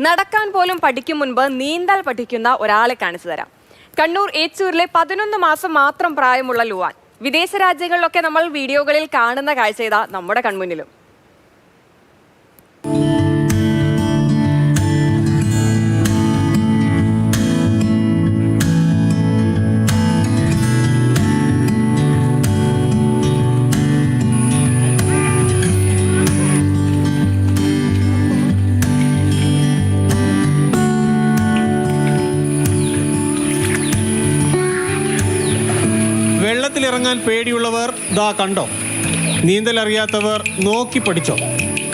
നടക്കാൻ പോലും പഠിക്കും മുൻപ് നീന്തൽ പഠിക്കുന്ന ഒരാളെ കാണിച്ചു തരാം. കണ്ണൂർ ഏച്ചൂരിലെ 11 മാസം മാത്രം പ്രായമുള്ള ലുവാൻ. വിദേശ രാജ്യങ്ങളിലൊക്കെ നമ്മൾ വീഡിയോകളിൽ കാണുന്ന കാഴ്ച ഇതാ നമ്മുടെ കൺമുന്നിലും. വെള്ളത്തിലിറങ്ങാൻ പേടിയുള്ളവർ ദാ കണ്ടോ, നീന്തൽ അറിയാത്തവർ നോക്കി പഠിച്ചോ.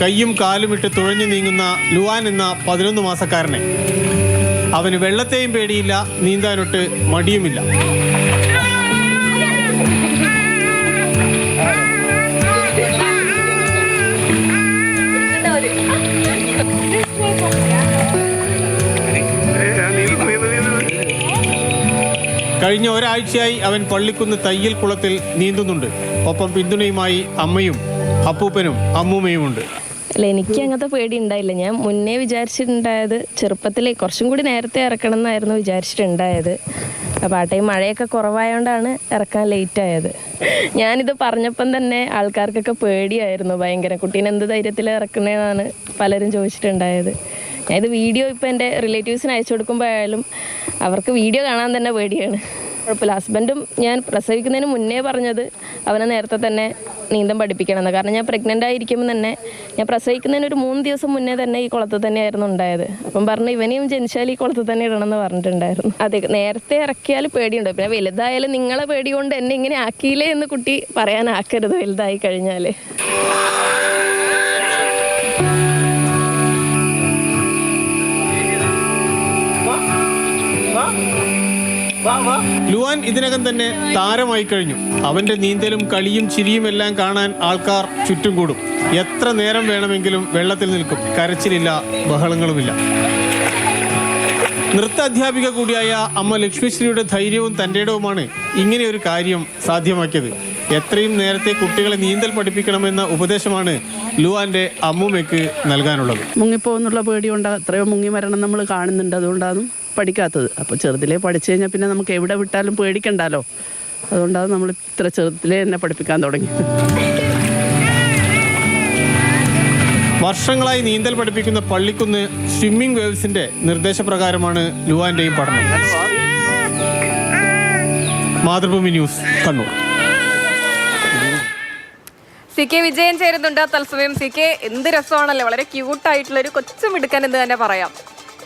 കയ്യും കാലും ഇട്ട് തുഴഞ്ഞു നീങ്ങുന്ന ലുവാൻ എന്ന 11 മാസക്കാരനെ. അവന് വെള്ളത്തെയും പേടിയില്ല, നീന്താനൊട്ട് മടിയുമില്ല. കഴിഞ്ഞ ഒരാഴ്ചയായി അവൻ പള്ളിക്കുന്ന് തയ്യൽ കുളത്തിൽ നീന്തുന്നുണ്ട്. ഒപ്പം പിന്തുണയുമായി അമ്മയും അപ്പൂപ്പനും അമ്മൂമ്മയുമുണ്ട്. അല്ല, എനിക്ക് അങ്ങനത്തെ പേടി ഉണ്ടായില്ല. ഞാൻ മുന്നേ വിചാരിച്ചിട്ടുണ്ടായത് ചെറുപ്പത്തിലേ കുറച്ചും കൂടി നേരത്തെ ഇറക്കണം എന്നായിരുന്നു വിചാരിച്ചിട്ടുണ്ടായത്. അപ്പോൾ ആ ടൈം മഴയൊക്കെ കുറവായതുകൊണ്ടാണ് ഇറക്കാൻ ലേറ്റായത്. ഞാനിത് പറഞ്ഞപ്പം തന്നെ ആൾക്കാർക്കൊക്കെ പേടിയായിരുന്നു ഭയങ്കര. കുട്ടീനെ എന്ത് ധൈര്യത്തിൽ ഇറക്കണേന്നാണ് പലരും ചോദിച്ചിട്ടുണ്ടായത്. ഞാനിത് വീഡിയോ ഇപ്പോൾ എൻ്റെ റിലേറ്റീവ്സിന് അയച്ചു കൊടുക്കുമ്പോഴായാലും അവർക്ക് വീഡിയോ കാണാൻ തന്നെ പേടിയാണ്. കുഴപ്പമില്ല. ഹസ്ബൻഡും ഞാൻ പ്രസവിക്കുന്നതിന് മുന്നേ പറഞ്ഞത് അവനെ നേരത്തെ തന്നെ നീന്തം പഠിപ്പിക്കണമെന്ന്. കാരണം ഞാൻ പ്രഗ്നൻ്റ് ആയിരിക്കുമ്പോൾ തന്നെ ഞാൻ പ്രസവിക്കുന്നതിന് ഒരു 3 ദിവസം മുന്നേ തന്നെ ഈ കുളത്തിൽ തന്നെയായിരുന്നു ഉണ്ടായത്. അപ്പം പറഞ്ഞു ഇവനെയും ജനിച്ചാൽ ഈ കുളത്തിൽ തന്നെ ഇടണമെന്ന് പറഞ്ഞിട്ടുണ്ടായിരുന്നു. അതെ, നേരത്തെ ഇറക്കിയാൽ പേടിയുണ്ട്. പിന്നെ വലുതായാലും നിങ്ങളെ പേടി കൊണ്ട് എന്നെ ഇങ്ങനെ ആക്കിയില്ലേ എന്ന് കുട്ടി പറയാനാക്കരുത് വലുതായി കഴിഞ്ഞാൽ. ലുവാൻ ഇതിനകം തന്നെ താരമായി കഴിഞ്ഞു. അവന്റെ നീന്തലും കളിയും ചിരിയും എല്ലാം കാണാൻ ആൾക്കാർ ചുറ്റും കൂടും. എത്ര നേരം വേണമെങ്കിലും വെള്ളത്തിൽ നിൽക്കും. കരച്ചിലില്ല, ബഹളങ്ങളുമില്ല. നൃത്ത അധ്യാപിക കൂടിയായ അമ്മ ലക്ഷ്മിശ്രീയുടെ ധൈര്യവും തൻ്റെടവുമാണ് ഇങ്ങനെ ഒരു കാര്യം സാധ്യമാക്കിയത്. എത്രയും നേരത്തെ കുട്ടികളെ നീന്തൽ പഠിപ്പിക്കണമെന്ന ഉപദേശമാണ് ലുവാന്റെ അമ്മൂമ്മയ്ക്ക് നൽകാനുള്ളത്. മുങ്ങിപ്പോന്നുള്ള പേടി കൊണ്ട് എത്രയോ മുങ്ങി മരണം നമ്മൾ കാണുന്നുണ്ട്. അതുകൊണ്ടാണ് പഠിക്കാത്തത്. അപ്പോൾ ചെറുതിലേ പഠിച്ചു കഴിഞ്ഞാൽ പിന്നെ നമുക്ക് എവിടെ വിട്ടാലും പേടിക്കണ്ടല്ലോ. അതുകൊണ്ടാണ് നമ്മൾ ഇത്ര ചെറുതിലേ തന്നെ പഠിപ്പിക്കാൻ തുടങ്ങി. വർഷങ്ങളായി നീന്തൽ പഠിപ്പിക്കുന്ന പള്ളിക്കുന്ന് സ്വിമ്മിംഗ് വേവ്സിന്റെ നിർദ്ദേശപ്രകാരമാണ് ലുവാന്റെയും പഠനം. മാതൃഭൂമി ന്യൂസ്, കണ്ണൂർ. CK വിജയൻ ചേരുന്നുണ്ട് തത്സമയം. CK, എന്ത് രസമാണല്ലോ, വളരെ ക്യൂട്ടായിട്ടുള്ള ഒരു കൊച്ചു മിടുക്കൻ എന്ന് തന്നെ പറയാം.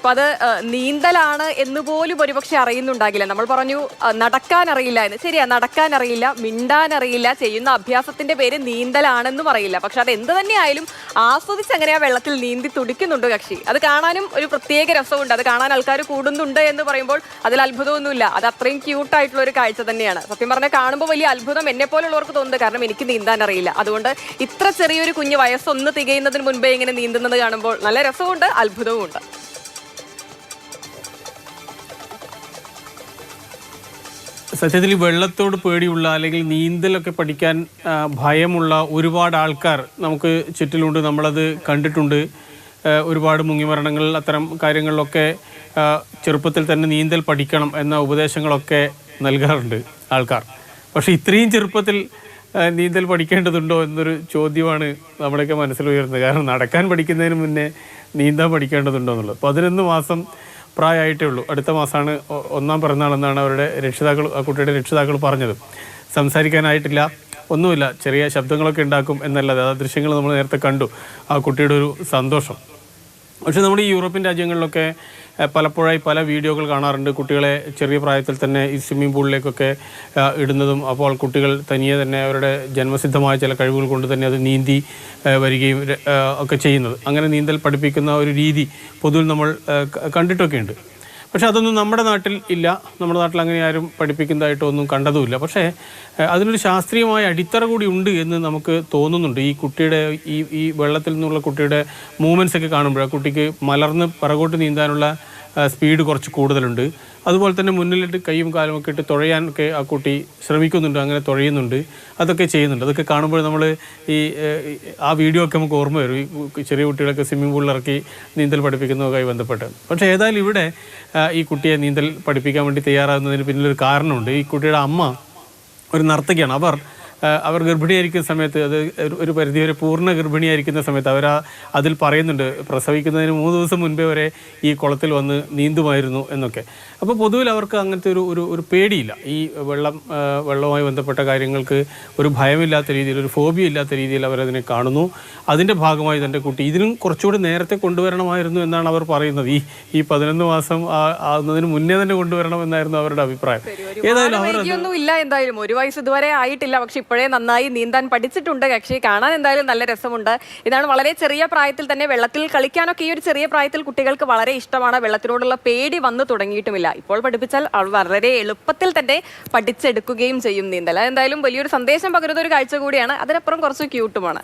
അപ്പം അത് നീന്തലാണ് എന്ന് പോലും ഒരുപക്ഷെ അറിയുന്നുണ്ടാകില്ല. നമ്മൾ പറഞ്ഞു നടക്കാൻ അറിയില്ല എന്ന്. ശരിയാ, നടക്കാൻ അറിയില്ല, മിണ്ടാൻ അറിയില്ല, ചെയ്യുന്ന അഭ്യാസത്തിന്റെ പേര് നീന്തലാണെന്നും അറിയില്ല. പക്ഷെ അത് എന്ത് തന്നെയായാലും ആസ്വദിച്ച് അങ്ങനെ ആ വെള്ളത്തിൽ നീന്തി തുടിക്കുന്നുണ്ട് കക്ഷി. അത് കാണാനും ഒരു പ്രത്യേക രസമുണ്ട്. അത് കാണാൻ ആൾക്കാർ കൂടുന്നുണ്ട് എന്ന് പറയുമ്പോൾ അതിൽ അത്ഭുതമൊന്നുമില്ല. അത് അത്രയും ക്യൂട്ടായിട്ടുള്ള ഒരു കാഴ്ച തന്നെയാണ്. സത്യം പറഞ്ഞാൽ കാണുമ്പോൾ വലിയ അത്ഭുതം എന്നെ പോലുള്ളവർക്ക് തോന്നുന്നത്. കാരണം എനിക്ക് നീന്താൻ അറിയില്ല. അതുകൊണ്ട് ഇത്ര ചെറിയൊരു കുഞ്ഞ് വയസ്സൊന്ന് തികയുന്നതിന് മുൻപേ ഇങ്ങനെ നീന്തുന്നത് കാണുമ്പോൾ നല്ല രസമുണ്ട്, അത്ഭുതവും ഉണ്ട്. സത്യത്തിൽ വെള്ളത്തോട് പേടിയുള്ള അല്ലെങ്കിൽ നീന്തലൊക്കെ പഠിക്കാൻ ഭയമുള്ള ഒരുപാട് ആൾക്കാർ നമുക്ക് ചുറ്റിലുണ്ട്. നമ്മളത് കണ്ടിട്ടുണ്ട്. ഒരുപാട് മുങ്ങിമരണങ്ങൾ, അത്തരം കാര്യങ്ങളിലൊക്കെ ചെറുപ്പത്തിൽ തന്നെ നീന്തൽ പഠിക്കണം എന്ന ഉപദേശങ്ങളൊക്കെ നൽകാറുണ്ട് ആൾക്കാർ. പക്ഷേ ഇത്രയും ചെറുപ്പത്തിൽ നീന്തൽ പഠിക്കേണ്ടതുണ്ടോ എന്നൊരു ചോദ്യമാണ് നമ്മുടെയൊക്കെ മനസ്സിൽ ഉയരുന്നത്. കാരണം നടക്കാൻ പഠിക്കുന്നതിന് മുന്നേ നീന്താൻ പഠിക്കേണ്ടതുണ്ടോ എന്നുള്ളത്. 11 മാസം പ്രായമായിട്ടേ ഉള്ളൂ. അടുത്ത മാസമാണ് 1ാം പിറന്നാളെന്നാണ് അവരുടെ രക്ഷിതാക്കൾ, ആ കുട്ടിയുടെ രക്ഷിതാക്കൾ പറഞ്ഞത്. സംസാരിക്കാനായിട്ടില്ല, ഒന്നുമില്ല, ചെറിയ ശബ്ദങ്ങളൊക്കെ ഉണ്ടാക്കും എന്നല്ലാതെ. ആ ദൃശ്യങ്ങൾ നമ്മൾ നേരത്തെ കണ്ടു, ആ കുട്ടിയുടെ ഒരു സന്തോഷം. പക്ഷെ നമ്മുടെ ഈ യൂറോപ്യൻ രാജ്യങ്ങളിലൊക്കെ പലപ്പോഴായി പല വീഡിയോകൾ കാണാറുണ്ട്. കുട്ടികളെ ചെറിയ പ്രായത്തിൽ തന്നെ ഈ സ്വിമ്മിംഗ് പൂളിലേക്കൊക്കെ ഇടുന്നതും. അപ്പോൾ കുട്ടികൾ തനിയെ തന്നെ അവരുടെ ജന്മസിദ്ധമായ ചില കഴിവുകൾ കൊണ്ട് തന്നെ അത് നീന്തി വരികയും ഒക്കെ ചെയ്യുന്നത്. അങ്ങനെ നീന്തൽ പഠിപ്പിക്കുന്ന ഒരു രീതി പൊതുവിൽ നമ്മൾ കണ്ടിട്ടൊക്കെ ഉണ്ട്. പക്ഷെ അതൊന്നും നമ്മുടെ നാട്ടിൽ ഇല്ല. നമ്മുടെ നാട്ടിൽ അങ്ങനെ ആരും പഠിപ്പിക്കുന്നതായിട്ടൊന്നും കണ്ടതുമില്ല. പക്ഷേ അതിനൊരു ശാസ്ത്രീയമായ അടിത്തറ കൂടി ഉണ്ട് എന്ന് നമുക്ക് തോന്നുന്നുണ്ട്. ഈ കുട്ടിയുടെ ഈ വെള്ളത്തിൽ നിന്നുള്ള കുട്ടിയുടെ മൂവ്മെൻറ്റ്സ് ഒക്കെ കാണുമ്പോൾ ആ കുട്ടിക്ക് മലർന്ന് പിറകോട്ട് നീന്താനുള്ള സ്പീഡ് കുറച്ച് കൂടുതലുണ്ട്. അതുപോലെ തന്നെ മുന്നിലിട്ട് കൈയും കാലും ഒക്കെ ഇട്ട് തുഴയാനൊക്കെ ആ കുട്ടി ശ്രമിക്കുന്നുണ്ട്, അങ്ങനെ തുഴയുന്നുണ്ട്, അതൊക്കെ ചെയ്യുന്നുണ്ട്. അതൊക്കെ കാണുമ്പോൾ നമ്മൾ ആ വീഡിയോ ഒക്കെ നമുക്ക് ഓർമ്മ വരും, ഈ ചെറിയ കുട്ടികളൊക്കെ സ്വിമ്മിംഗ് പൂളിൽ ഇറക്കി നീന്തൽ പഠിപ്പിക്കുന്നതുമായി ബന്ധപ്പെട്ട്. പക്ഷേ ഏതായാലും ഇവിടെ ഈ കുട്ടിയെ നീന്തൽ പഠിപ്പിക്കാൻ വേണ്ടി തയ്യാറാകുന്നതിന് പിന്നിലൊരു കാരണമുണ്ട്. ഈ കുട്ടിയുടെ അമ്മ ഒരു നർത്തകിയാണ്. അവർ ഗർഭിണിയായിരിക്കുന്ന സമയത്ത്, അത് ഒരു പരിധിവരെ പൂർണ്ണ ഗർഭിണിയായിരിക്കുന്ന സമയത്ത് അതിൽ പറയുന്നുണ്ട്, പ്രസവിക്കുന്നതിന് 3 ദിവസം മുൻപേ വരെ ഈ കുളത്തിൽ വന്ന് നീന്തുമായിരുന്നു എന്നൊക്കെ. അപ്പോൾ പൊതുവിൽ അവർക്ക് അങ്ങനത്തെ ഒരു പേടിയില്ല, ഈ വെള്ളവുമായി ബന്ധപ്പെട്ട കാര്യങ്ങൾക്ക് ഒരു ഭയമില്ലാത്ത രീതിയിൽ, ഒരു ഫോബിയ ഇല്ലാത്ത രീതിയിൽ അവരതിനെ കാണുന്നു. അതിൻ്റെ ഭാഗമായി തൻ്റെ കുട്ടി ഇതിനും കുറച്ചുകൂടി നേരത്തെ കൊണ്ടുവരണമായിരുന്നു എന്നാണ് അവർ പറയുന്നത്. ഈ 11 മാസം ആകുന്നതിന് മുന്നേ തന്നെ കൊണ്ടുവരണം എന്നായിരുന്നു അവരുടെ അഭിപ്രായം. ഏതായാലും ഒന്നും ഇല്ല, എന്തായാലും 1 വയസ്സ് ഇതുവരെ ആയിട്ടില്ല. പക്ഷെ ഇപ്പോഴേ നന്നായി നീന്താൻ പഠിച്ചിട്ടുണ്ട്. കക്ഷി കാണാൻ എന്തായാലും നല്ല രസമുണ്ട്. ഇതാണ് വളരെ ചെറിയ പ്രായത്തിൽ തന്നെ വെള്ളത്തിൽ കളിക്കാനൊക്കെ ഈ ഒരു ചെറിയ പ്രായത്തിൽ കുട്ടികൾക്ക് വളരെ ഇഷ്ടമാണ്. വെള്ളത്തിനോടുള്ള പേടി വന്നു തുടങ്ങിയിട്ടുമില്ല. ഇപ്പോൾ പഠിപ്പിച്ചാൽ വളരെ എളുപ്പത്തിൽ തന്നെ പഠിച്ചെടുക്കുകയും ചെയ്യും നീന്തൽ. എന്തായാലും വലിയൊരു സന്ദേശം പകരുന്ന ഒരു കാഴ്ച കൂടിയാണ്. അതിനപ്പുറം കുറച്ച് ക്യൂട്ടുമാണ്.